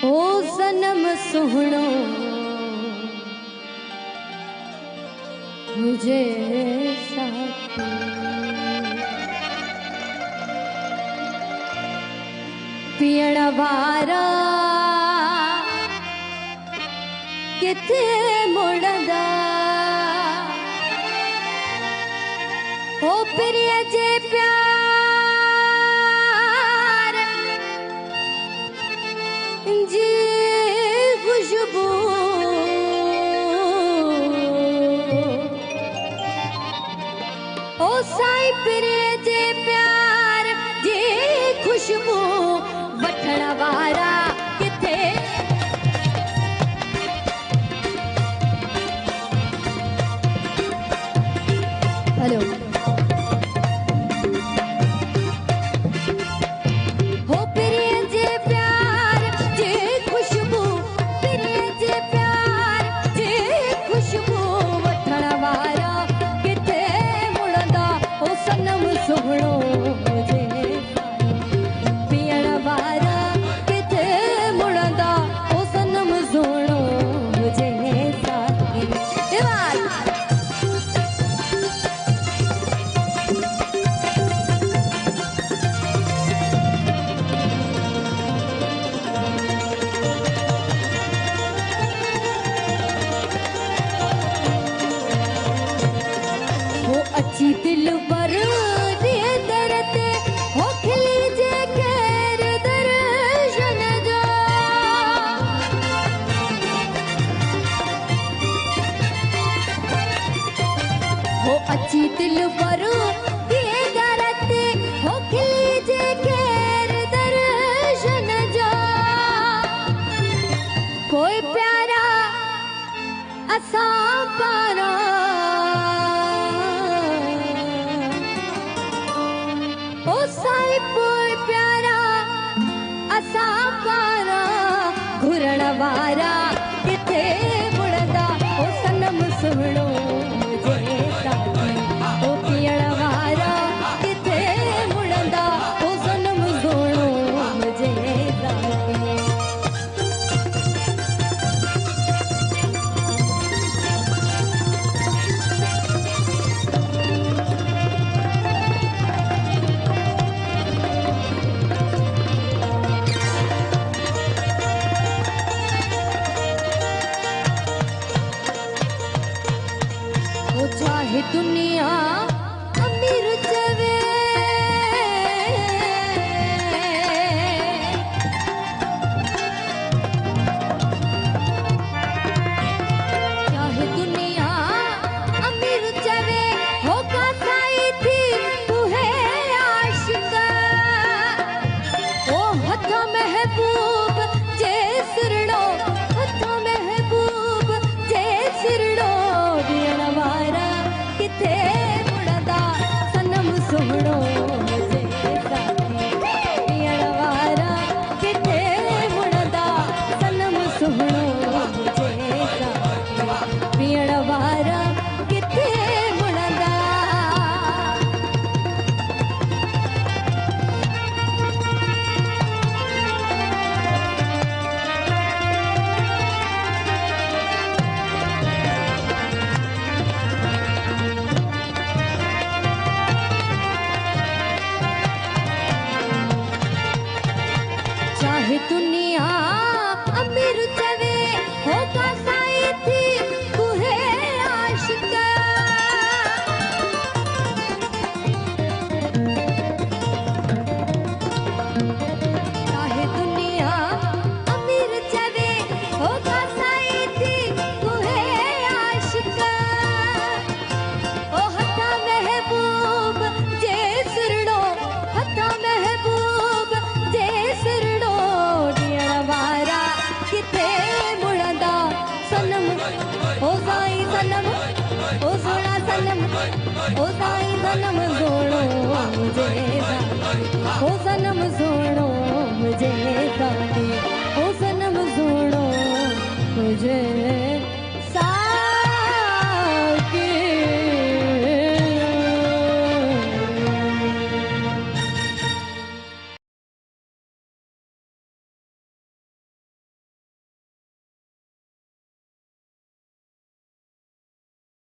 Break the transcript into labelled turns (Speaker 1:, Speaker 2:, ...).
Speaker 1: ओ सनम सुहणो मुझे साथी पीण वारा किथे मुड़दा ओ प्रिय जे प्यार जी खुशबू ओ साई प्रिय जे प्यार जी खुशबू वठण वारा किथे हेलो हो प्रिय जे प्यार जे खुशबू प्रिय जे प्यार जे खुशबू वठण वारा किथे मुड़दा ओ सनम सुहणो मुझे पीअण वारा किथे मुड़दा ओ सनम सुहणो मुझे साथी अच्छी दिल पर दिए दरते हो खिली जे खैर दर्शन जो हो अच्छी दिल पर दिए दरते हो खिली जे खैर दर्शन जो कोई प्यारा असा पारा ओ साई पोइ प्यारा असा पारा घुरण वारा किथे मुड़दा ओ सनम सुहणो मुझे साथी ओ पीअण वारा किथे मुड़दा ओ सनम सुहणो मुझे साथी चाहे दुनिया अमीर चवे चाहे दुनिया अमीर चवे होगा साई थी तू है आशिक ओ हथ महबूब जे सिरड़ो हथ महबूब जे सिरड़ो ॾियण वारा किथे मुड़दा सनम सुहणो मुझे साथी पीअण वारा किथे मुड़दा सनम सुहणो मुझे साथी पीअण वारा किथे मुड़दा चाहे दुनिया अमीर चवे होगा साई थी तू है आशिक चाहे दुनिया अमीर चवे होगा साई थी तू है आशिक ओ हथा महबूब जे सिरड़ो हथा महबूब जे सिरड़ो ॾियण वारा किथे मुड़दा सनम ओ साईं सनम ओ सोना सनम ओ साईं सनम